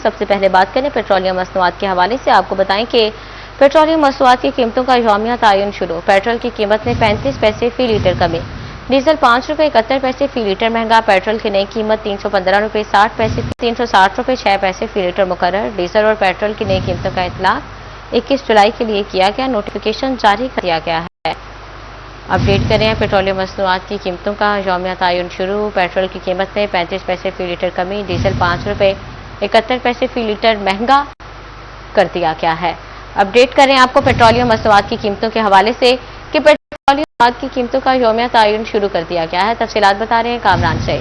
سب سے پہلے بات کریں پیٹرولیم مصنوعات کے حوالے سے، آپ کو بتائیں کہ پیٹرولیم مصنوعات کی قیمتوں کا یومیہ تعین شروع۔ پیٹرول کی قیمت میں 35 پیسے فی لیٹر کمی، ڈیزل 5 روپے 71 پیسے فی لیٹر مہنگا۔ پیٹرول کی نئی قیمت 315 روپے 60 پیسے 360 روپے 6 پیسے فی لیٹر مقرر۔ ڈیزل اور پیٹرول کی نئی قیمتوں کا اطلاق 21 جولائی کے لیے کیا گیا، نوٹیفیکیشن جاری کر دیا گیا ہے۔ اپڈیٹ کریں پیٹرولیم مصنوعات کی قیمتوں کا یومیہ تعین شروع۔ پیٹرول کی قیمت میں 35 پیسے فی لیٹر کمی، ڈیزل 5 روپے 71 پیسے فی لیٹر مہنگا کر دیا گیا ہے۔ اپڈیٹ کریں آپ کو پیٹرولیم مصنوعات کی قیمتوں کے حوالے سے کہ پیٹرولیم مصنوعات کی قیمتوں کا یومیہ تعین شروع کر دیا گیا ہے۔ تفصیلات بتا رہے ہیں کامران سے۔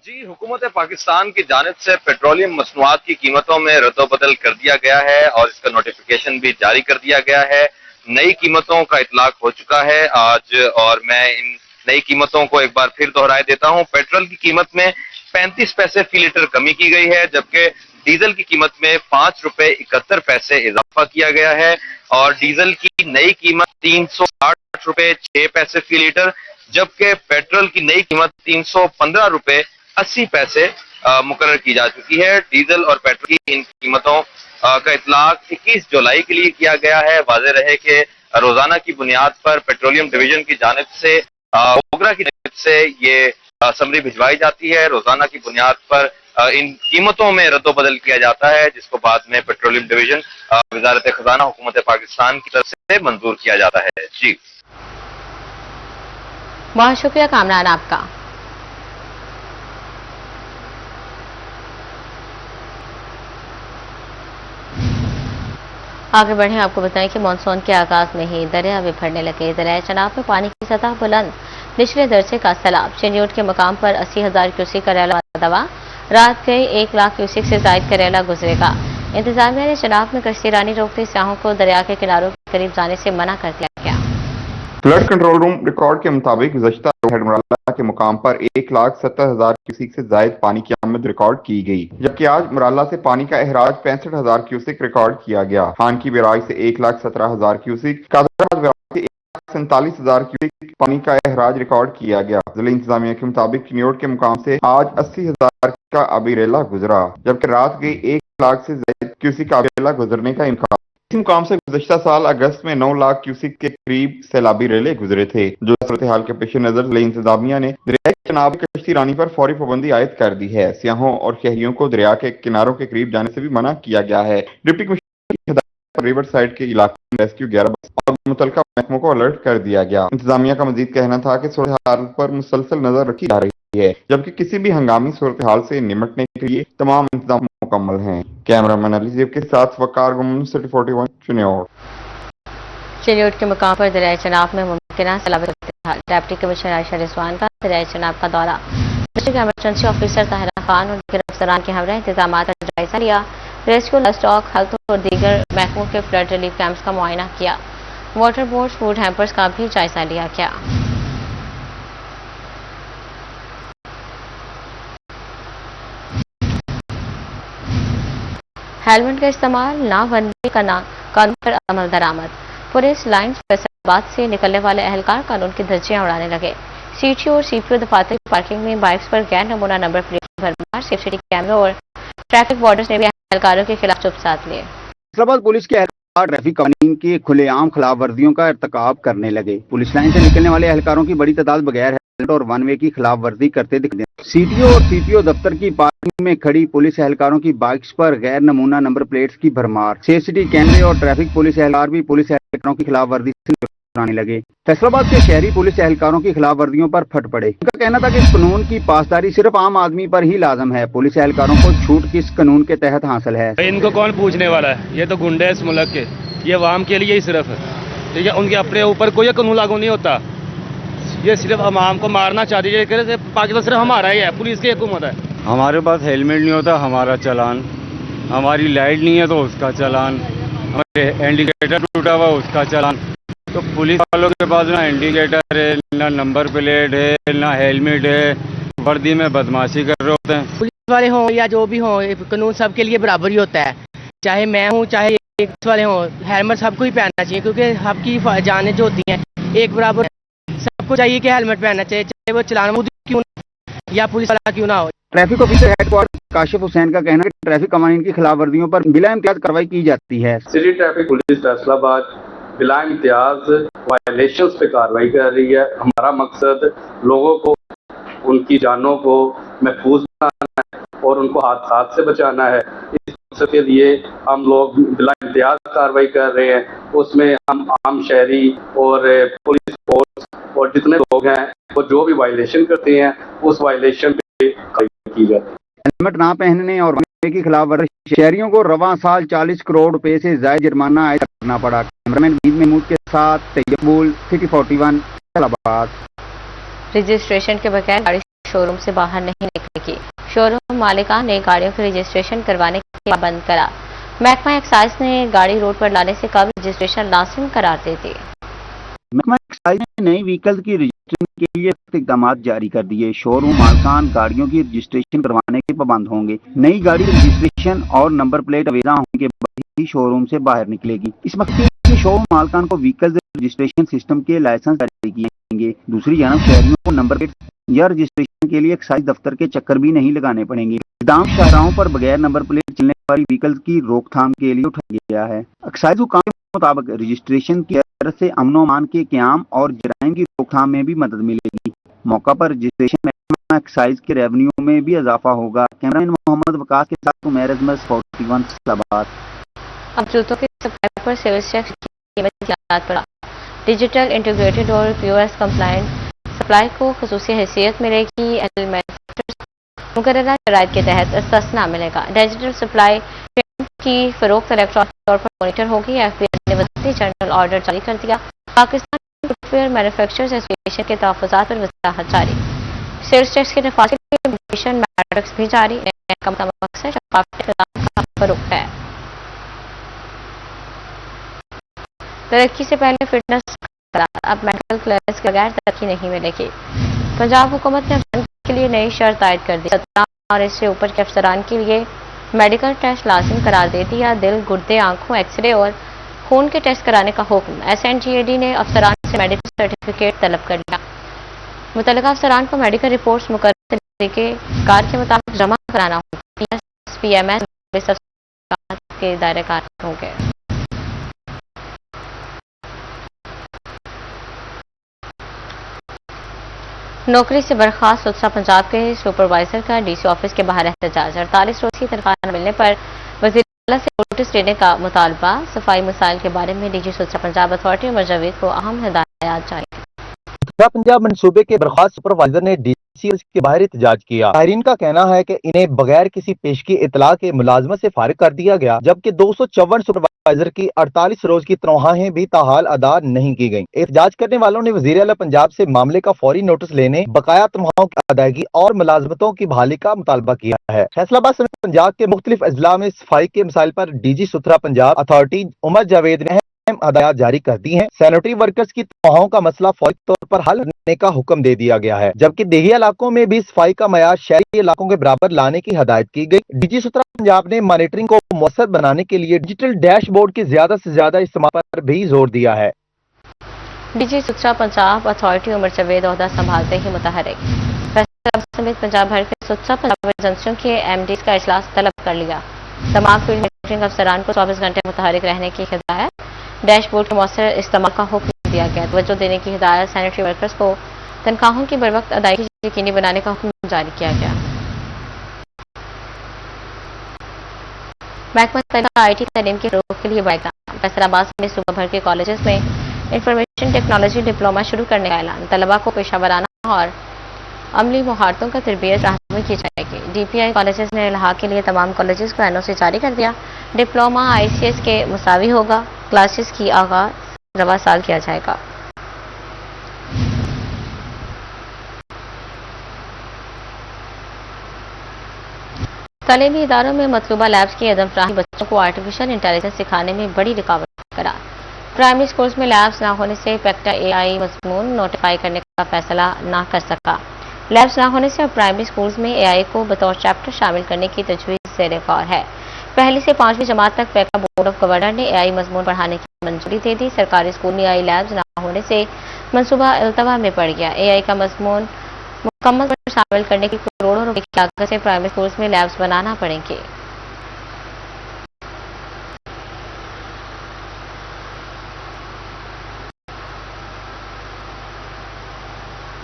جی، حکومت پاکستان کی جانب سے پیٹرولیم مصنوعات کی قیمتوں میں رد و بدل کر دیا گیا ہے اور اس کا نوٹیفیکیشن بھی جاری کر دیا گیا ہے۔ نئی قیمتوں کا اطلاق ہو چکا ہے آج، اور میں ان نئی قیمتوں کو ایک بار پھر دہرائے دیتا ہوں۔ پیٹرول کی قیمت میں 35 پیسے فی لیٹر کمی کی گئی ہے، جبکہ ڈیزل کی قیمت میں 5 روپے 71 پیسے اضافہ کیا گیا ہے، اور ڈیزل کی نئی قیمت 360 روپے 6 پیسے فی لیٹر، جبکہ پیٹرول کی نئی قیمت 315 روپے 80 پیسے مقرر کی جا چکی ہے۔ ڈیزل اور پیٹرول کی ان قیمتوں کا اطلاق 21 جولائی کے لیے کیا گیا ہے۔ واضح رہے کہ روزانہ کی بنیاد پر پیٹرولیم ڈویژن کی جانب سے اوگرا کی جانب سے یہ سمری بھجوائی جاتی ہے۔ روزانہ کی بنیاد پر ان قیمتوں میں رد و بدل کیا جاتا ہے، جس کو بعد میں پیٹرولیم ڈویژن وزارت خزانہ حکومت پاکستان کی طرف سے منظور کیا جاتا ہے۔ جی بہت شکریہ کامران آپ کا۔ آگے بڑھیں، آپ کو بتائیں کہ مانسون کے آغاز میں ہی دریا بھی بھرنے لگے۔ دریائے چناب میں پانی کی سطح بلند، نچلے درجے کا سیلاب۔ چنیوٹ کے مقام پر 80,000 کیوسک کا ریلا دوا، رات گئی 1 لاکھ کیوسک سے زائد کا ریلا گزرے گا۔ انتظامیہ نے چناب میں کشتی رانی روکتے سیاحوں کو دریا کے کناروں کے قریب جانے سے منع کر دیا گیا۔ فلڈ کنٹرول روم ریکارڈ کے مطابق گزشتہ ہیڈ مرالہ کے مقام پر 1,70,000 کیوسک سے زائد پانی کی آمد ریکارڈ کی گئی، جبکہ آج مرالہ سے پانی کا اخراج 65,000 کیوسک ریکارڈ کیا گیا۔ خان کی بیراج سے 1,17,000 کیوسک، قادرآباد بیراج سے 1,47,000 کیوسک پانی کا اخراج ریکارڈ کیا گیا۔ ضلع انتظامیہ کے مطابق چنیوٹ کے مقام سے آج 80,000 کا آبی ریلا گزرا، جبکہ رات گئی 1 لاکھ سے زائد کیوسک آبی ریلا گزرنے کا امکان۔ اس مقام سے گزشتہ سال اگست میں 9 لاکھ کیوسک کے قریب سیلابی ریلے گزرے تھے، جو صورتحال کے پیش نظر ضلع انتظامیہ نے دریائے چناب کشتی رانی پر فوری پابندی عائد کر دی ہے۔ سیاحوں اور شہریوں کو دریا کے کناروں کے قریب جانے سے بھی منع کیا گیا ہے۔ ڈپٹی کمشنر کی ہدایت پر ریور سائڈ کے علاقے میں ریسکیو 11 بس اور متعلقہ محکموں کو الرٹ کر دیا گیا۔ انتظامیہ کا مزید کہنا تھا کہ صورتحال پر مسلسل نظر رکھی جا رہی ہے، جبکہ کسی بھی ہنگامی صورتحال سے نمٹنے کے لیے تمام انتظام مکمل ہیں۔ کیمرہ مین علی زیب کے ساتھ وقار گمن، سٹی 41 چنیوٹ۔ چنیوٹ کے مقام پر دریائے چناب میں ممکنہ سیلابی صورتحال، ڈپٹی کمشنر عائشہ رضوان کا دریائے چناب کا دورہ۔ District emergency officer Tahira Khan اور دیگر افسران کے ہمراہ انتظامات کا جائزہ لیا۔ ریسکیو، اسٹاک، ہیلتھ اور دیگر محکموں کے فلڈ ریلیف کیمپس کا معائنہ کیا۔ واٹر بورڈز، فوڈ ہیمپرز کا بھی جائزہ لیا گیا۔ ہیلمٹ کا استعمال نہ ون وے قانون پر عمل درآمد۔ پولیس لائنز فیصل آباد سے نکلنے والے اہلکار قانون کی دھجیاں اڑانے لگے۔ سی ٹی او اور سی پی او دفاتر کی پارکنگ میں بائکس پر غیر نمونہ نمبر پلیٹ کی بھرمار۔ سیف سٹی کیمروں اور ٹریفک وارڈنز نے بھی اہلکاروں کے خلاف چپ ساتھ لیے۔ فیصل آباد پولیس کے اہلکار ٹریفک قوانین کی کھلے عام خلاف ورزیوں کا ارتکاب کرنے لگے۔ پولیس لائن سے نکلنے والے اہلکاروں کی بڑی تعداد بغیر ہیلمٹ اور ون وے کی خلاف ورزی کرتے دکھتے ہیں۔ سی ٹی او اور سی پی او دفتر کی پارکنگ میں کھڑی پولیس اہلکاروں کی بائکس پر غیر نمونہ نمبر پلیٹس کی بھرمار۔ سیف سٹی کیمرے اور ٹریفک پولیس اہلکار بھی پولیس اہلکاروں کی خلاف ورزی سے آنے لگے۔ فیصل آباد کے شہری پولیس اہلکاروں کی خلاف ورزیوں پر پھٹ پڑے۔ ان کا کہنا تھا کہ اس قانون کی پاسداری صرف عام آدمی پر ہی لازم ہے۔ پولیس اہلکاروں کو چھوٹ کس قانون کے تحت حاصل ہے؟ ان کو کون پوچھنے والا ہے؟ یہ تو گنڈے اس ملک کے، یہ عوام کے لیے ہی صرف ہے، ٹھیک ہے؟ ان کے اپنے اوپر کوئی قانون لاگو نہیں ہوتا، یہ صرف عوام کو مارنا چاہتی ہے۔ پاکستان صرف ہمارا ہی ہے، پولیس کی حکومت ہے۔ ہمارے پاس ہیلمٹ نہیں ہوتا، ہمارا چلان، ہماری لائٹ نہیں ہے تو اس کا چلان، انڈیکیٹر ٹوٹا ہوا اس کا چلان۔ تو پولیس والوں کے پاس نہ انڈیکیٹر ہے، نہ نمبر پلیٹ ہے، نہ ہیلمٹ ہے، وردی میں بدماشی کر رہے ہوتے ہیں۔ پولیس والے ہوں یا جو بھی ہوں، قانون سب کے لیے برابر ہی ہوتا ہے، چاہے میں ہوں چاہے पुलिस वाले हों, हेलमेट सबको ही पहनना चाहिए, क्योंकि सबकी जानें जो होती हैं एक बराबर, सबको चाहिए कि हेलमेट पहनना चाहिए, चाहे वो चलाना क्यों ना या पुलिस वाला क्यों ना हो। Traffic officer headquarter Kashif Hussain का कहना है कि ट्रैफिक कवानीन की खिलाफ वर्जियों पर बिला इम्तियाज कार्रवाई की जाती है। सिटी ट्रैफिक पुलिस फैसलाबाद बिला इम्तियाज वायलेशंस पे कार्रवाई कर रही है। हमारा मकसद लोगों को उनकी जानों को महफूज बनाना है और उनको हादसात से बचाना है। इस मकसद के लिए हम लोग बिला इम्तियाज कार्रवाई कर रहे हैं। उसमें हम आम शहरी और पुलिस फोर्स और जितने लोग हैं वो जो भी वायलेशन करते हैं उस वायलेशन पे कार्रवाई की जाती है। हेलमेट ना पहनने और की खिलाफ वर्जी शहरियों को रवां साल 40 करोड़ रुपए से ज्यादा जुर्माना आयद करना पड़ा। कैमरामैन बीद महमूद के साथ तैयबुल, सिटी 41 इस्लामाबाद। रजिस्ट्रेशन के बगैर गाड़ी शोरूम से बाहर नहीं निकलेगी। शोरूम मालिकान ने गाड़ियों के रजिस्ट्रेशन करवाने के पाबंद करा। महकमा एक्साइज ने गाड़ी रोड पर लाने से कबल रजिस्ट्रेशन लाजिम करार दे दिए। महकमा एक्साइज ने नई व्हीकल की रजिस्ट्रेशन के लिए इकदाम जारी कर दिए। शोरूम मालकान गाड़ियों की रजिस्ट्रेशन करवाने के पाबंद होंगे। नई गाड़ी रजिस्ट्रेशन और नंबर प्लेट अवेजा होने के बाद ही शोरूम से बाहर निकलेगी। इस मकसद के शोरूम मालकान को व्हीकल रजिस्ट्रेशन सिस्टम के लाइसेंस जारी किए जाएंगे। दूसरी जानब शहरियों को नंबर प्लेट या रजिस्ट्रेशन के लिए एक्साइज दफ्तर के चक्कर भी नहीं लगाने पड़ेंगे। इकदाम शाहराहों पर बगैर नंबर प्लेट चलने वाली व्हीकल की रोकथाम के लिए उठाया गया है। एक्साइज हुकाम के मुताबिक रजिस्ट्रेशन की तरफ से अमन व अमान के क़याम और जराइम की रोकथाम में भी मदद मिलेगी। मौका पर रजिस्ट्रेशन महकमा एक्साइज के रेवेन्यू में भी इजाफा होगा। कैमरामैन मोहम्मद वकास के साथ उमैर अजमल 41 इस्लामाबाद। अब जूतों के सप्लाई पर सेल्स टैक्स की कीमत याद पड़ा। डिजिटल इंटीग्रेटेड और पीओएस कंप्लायंट सप्लाई को खसूसी हैसियत मिलेगी। मैन्युफैक्चरर्स मुकर्ररा शराइत के तहत इस्तिस्ना मिलेगा। डिजिटल सप्लाई की फरोख्त इलेक्ट्रॉनिक तौर पर मॉनिटर होगी। एफबीआई ने वज़ीर जनरल ऑर्डर जारी कर दिया। पाकिस्तान फुटवेयर मैन्युफैक्चरर्स एसोसिएशन के तहफ़्फ़ुज़ात पर वज़ाहत जारी। सेल्स टैक्स के नफाज के लिए मिशन मैट्रिक्स भी जारी। महकमा का मकसद शफ़ाफ़ इंतज़ाम का फ़रोग़ है। तरक्की से पहले फिटनेस अब मेडिकल क्लियरेंस के बगैर तरक्की नहीं मिलेगी। पंजाब हुकूमत ने अफसरान के लिए नई शर्त आयद कर दी। 17 और इससे ऊपर के अफसरान के लिए मेडिकल टेस्ट लाजिम करार दे दिया। दिल, गुर्दे, आंखों, एक्सरे और खून के टेस्ट कराने का हुक्म। SNGAD ने अफसरान से मेडिकल सर्टिफिकेट तलब कर लिया। मुतल्लिका अफसरान को मेडिकल रिपोर्ट्स मुकर्रर तरीक़ेकार के मुताबिक जमा कराना होगा। PMS के दायरे कार होंगे। नौकरी से बर्खास्त सुथरा पंजाब के सुपरवाइजर का DC ऑफिस के बाहर एहतजाज। 48 रोज की तनख्वाह न मिलने पर वज़ीर आला से नोटिस देने का मुतालबा। सफाई मसाइल के बारे में DG सुथरा पंजाब अथॉरिटी उमर जावेद को अहम हिदायत जारी। सुथरा पंजाब मनसूबे के बर्खास्त सुपरवाइजर ने DC के बाहर एहतजाज किया। तारीन का कहना है कि इन्हें बगैर किसी पेशगी इतला के मुलाजमत से फारिग कर दिया गया, जबकि 254 सुपरवाइजर की 48 रोज की तनख्वाहें भी ताहाल अदा नहीं की गयी। एहतजाज करने वालों ने वज़ीर आला पंजाब से मामले का फौरी नोटिस लेने, बकाया तनख्वाहों की अदायगी और मुलाजमतों की बहाली का मुतालबा किया है। फैसलाबाद समेत पंजाब के मुख्तलिफ अजला में सफाई के मसाइल पर DG सुथरा पंजाब अथॉरिटी उमर जावेद ने हदायत जारी कर दी हैं। सैनिटरी वर्कर्स की तनख्वाहों का मसला फौरी तौर पर हल करने का हुक्म दे दिया गया है, जबकि देही इलाकों में भी सफाई का मयार शहरी इलाकों के बराबर लाने की हदायत की गई। DG सुथरा पंजाब ने मॉनिटरिंग को मौसर बनाने के लिए डिजिटल डैशबोर्ड के ज्यादा से ज्यादा इस्तेमाल पर भी जोर दिया है। DG सुथरा पंजाब अथॉरिटी उमर जावेद ओहदा संभालते ही मुतहरिक। फैसलाबाद समेत पंजाब भर के सुथरा पंजाब एजेंसियों के MDs का इजलास तलब कर लिया। तमाम फील्ड मॉनिटरिंग अफसरान को 24 घंटे मुतहरिक रहने की हिदायत। डैशबोर्ड के मौसर इस्तेमाल का हुक्म दिया गया। तवज्जो देने की हिदायत। सैनिटरी वर्कर्स को तनख्वाहों की बरवक्त अदायगी यकीनी बनाने का हुक्म जारी किया गया। महकमा IT तालीम के फरोग़ के लिए प्रोग्राम। फैसलाबाद में सूबा भर के कॉलेजेस में इंफॉर्मेशन टेक्नोलॉजी डिप्लोमा शुरू करने का ऐलान। तलबा को पेशावराना और अमली महारतों का तरबियत रहनुमाई की जाएगी। DPI कॉलेजेस ने इलाहा के लिए तमाम कॉलेजेस को NOC जारी कर दिया। डिप्लोमा ICS के मुसावी होगा। क्लासेस की आगाज रवा साल किया जाएगा। तालीमी इदारों में मतलूबा लैब्स की अदम फराहमी बच्चों को आर्टिफिशियल इंटेलिजेंस सिखाने में बड़ी रुकावट करार। प्राइमरी स्कूल्स में लैब्स न होने से पैक्टा AI मज़मून नोटिफाई करने का फैसला ना कर सका। लैब्स न होने से अब प्राइमरी स्कूल्स में AI को बतौर चैप्टर शामिल करने की तजवीज़ ज़ेर गौर है। पहली से 5वीं जमात तक पैका बोर्ड ऑफ गवर्नर ने एआई मजमून पढ़ाने की मंजूरी दे दी। सरकारी स्कूल में एआई लैब्स न होने से मंसूबा इल्तवा में पड़ गया। एआई का मजमून मुकम्मल पर शामिल करने की करोड़ों रुपए की लागत से प्राइमरी स्कूल्स में लैब्स बनाना पड़ेंगे।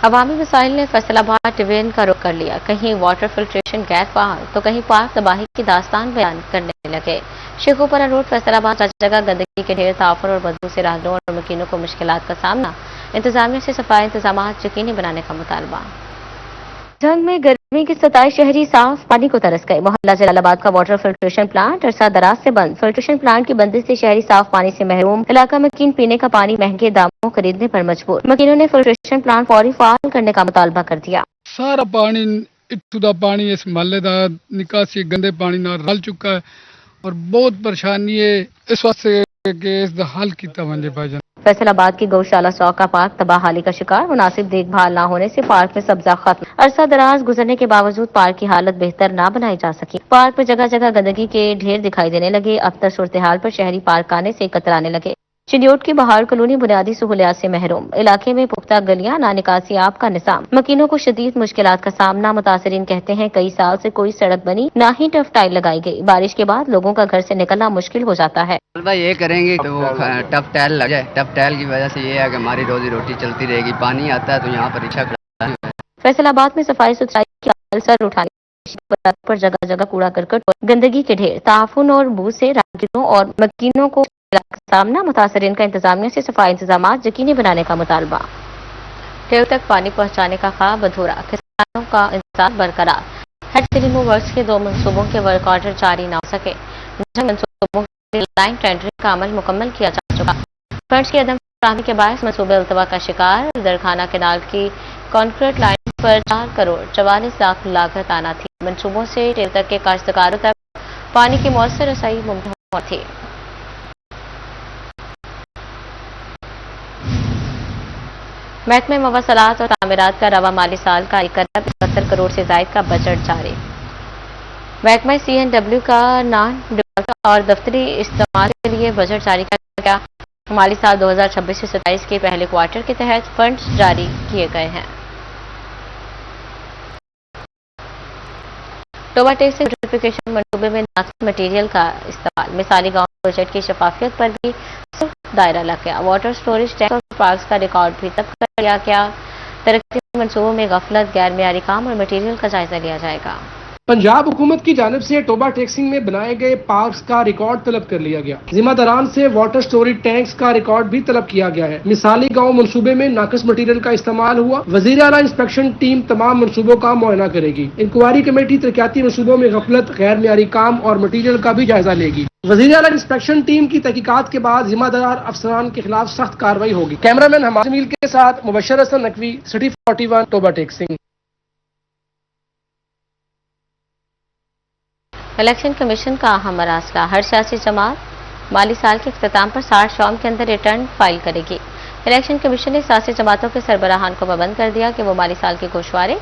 अवामी वसाइल ने फैसलाबाद डिवीजन का रुख कर लिया। कहीं वाटर फिल्ट्रेशन गैस बहाल तो कहीं पार्क तबाही की दास्तान बयान करने लगे। शेखोपुरा रोड फैसलाबाद हर जगह गंदगी के ढेर, ताफर और बदबू से राहगीरों और मुकीनों को मुश्किलात का सामना। इंतजामिया से सफाई इंतजाम यकीनी बनाने का मुतालबा। जंग में गर्मी की सताई, शहरी साफ पानी को तरस गए। मोहल्ला जलालाबाद का वाटर फिल्ट्रेशन प्लांट अरसा दराज से बंद। फिल्ट्रेशन प्लांट की बंदी से शहरी साफ पानी से महरूम। इलाका मकीन पीने का पानी महंगे दामों खरीदने पर मजबूर। मकीनों ने फिल्ट्रेशन प्लांट फौरी फाल करने का मुतालबा कर दिया। सारा पानी इत्थों दा पानी इस महल्ले दा निकासी गंदे पानी नाल रल चुका है और बहुत परेशानी है इस वास्ते कि इस दा हल कीता वंजे भाईजान। फैसलाबाद की गौशाला चौक का पार्क तबाहाली का शिकार। मुनासिब देखभाल न होने से पार्क में सब्जा खत्म। अरसा दराज गुजरने के बावजूद पार्क की हालत बेहतर न बनाई जा सकी। पार्क में जगह जगह गंदगी के ढेर दिखाई देने लगे। अब तक सूरत हाल पर शहरी पार्क आने से कतराने लगे। चिन्योट की बहार कॉलोनी बुनियादी सहूलियात से महरूम। इलाके में पुख्ता गलियां, ना निकासी आब का निजाम। मकीनों को शदीद मुश्किलात का सामना। मुतासरीन कहते हैं कई साल से कोई सड़क बनी, ना ही टफ टाइल लगाई गई। बारिश के बाद लोगों का घर से निकलना मुश्किल हो जाता है। ये करेंगे तो वो टफ टाइल लग जाए। टफ टाइल की वजह से ये है कि हमारी रोजी रोटी चलती रहेगी। पानी आता है तो यहाँ पर रिक्शा खड़ा है। फैसलाबाद में सफाई सुथराई की सर उठाने पर जगह जगह कूड़ा करकट और गंदगी के ढेर, ताफुन और बू से राहगीरों और मकीनों को सामना। मुतासरीन का इंतजामिया से सफाई इंतजाम यकीनी बनाने का मुतालबा। ढेर तक पानी पहुंचाने का ख्वाब अधूरा। किसानों का इंतजार बरकरार। हेड रिमूव वर्क्स के 2 मंसूबों के वर्क ऑर्डर जारी न हो सके। मंसूबों के लाइन टेंडरिंग का अमल मुकम्मल किया जा चुका। फंड्स की अदम फराहमी के बायस मंसूबे इल्तवा का शिकार। दरखाना कैनाल की कॉन्क्रीट लाइन पर 4 करोड़ 44 लाख लागत आना थी। मंसूबों से ढेर तक के काश्तकारों तक पानी की मौसर रसाई मुमकिन थी। महकमे मवासलात और तामीरात का रवा माली साल का 1 अरब 71 करोड़ से जायद का बजट जारी। महकमा CNW का नॉन और दफ्तरी इस्तेमाल के लिए बजट जारी किया गया। माली साल 2026 से 27 के पहले क्वार्टर के तहत फंड्स जारी किए गए हैं। टोबा टैक्स सर्टिफिकेशन मनसूबे में नाकिस मटीरियल का इस्तेमाल। मिसाली गांव प्रोजेक्ट की शफाफियत पर भी दायरा लग गया। वाटर स्टोरेज टैंक और पार्क्स का रिकॉर्ड भी तब कर लिया गया। तरक्की मंसूबों में गफलत, गैर मियारी काम और मटीरियल का जायजा लिया जाएगा। पंजाब हुकूमत की जानिब से टोबा टैक्सिंग में बनाए गए पार्क्स का रिकॉर्ड तलब कर लिया गया। जिम्मेदारान से वाटर स्टोरेज टैंक्स का रिकॉर्ड भी तलब किया गया है। मिसाली गांव मंसूबे में नाकिस मटीरियल का इस्तेमाल हुआ। वजीर आला इंस्पेक्शन टीम तमाम मंसूबों का मुआयना करेगी। इंक्वायरी कमेटी तरक्याती मंसूबों में गफलत, गैर मियारी काम और मटीरियल का भी जायजा लेगी। वजीर आला इंस्पेक्शन टीम की तहकीकात के बाद जिम्मेदार अफसरान के खिलाफ सख्त कार्रवाई होगी। कैमरामैन हमाद जमील के साथ Mubashar Hasan Naqvi, city 41, Toba taxing. Election commission का अहम मरासला। हर सियासी जमात माली साल के इख्तिताम पर 60 शॉम के अंदर रिटर्न फाइल करेगी। इलेक्शन कमीशन ने सियासी जमातों के सरबराहान को पाबंद कर दिया कि वो माली साल के गोशवारे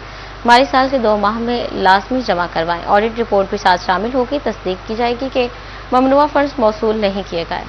माली साल के 2 माह में लाजमी जमा करवाएं। ऑडिट रिपोर्ट भी साथ शामिल होगी। तस्दीक की जाएगी कि ममनुआ फंड्स मौसूल नहीं किए गए।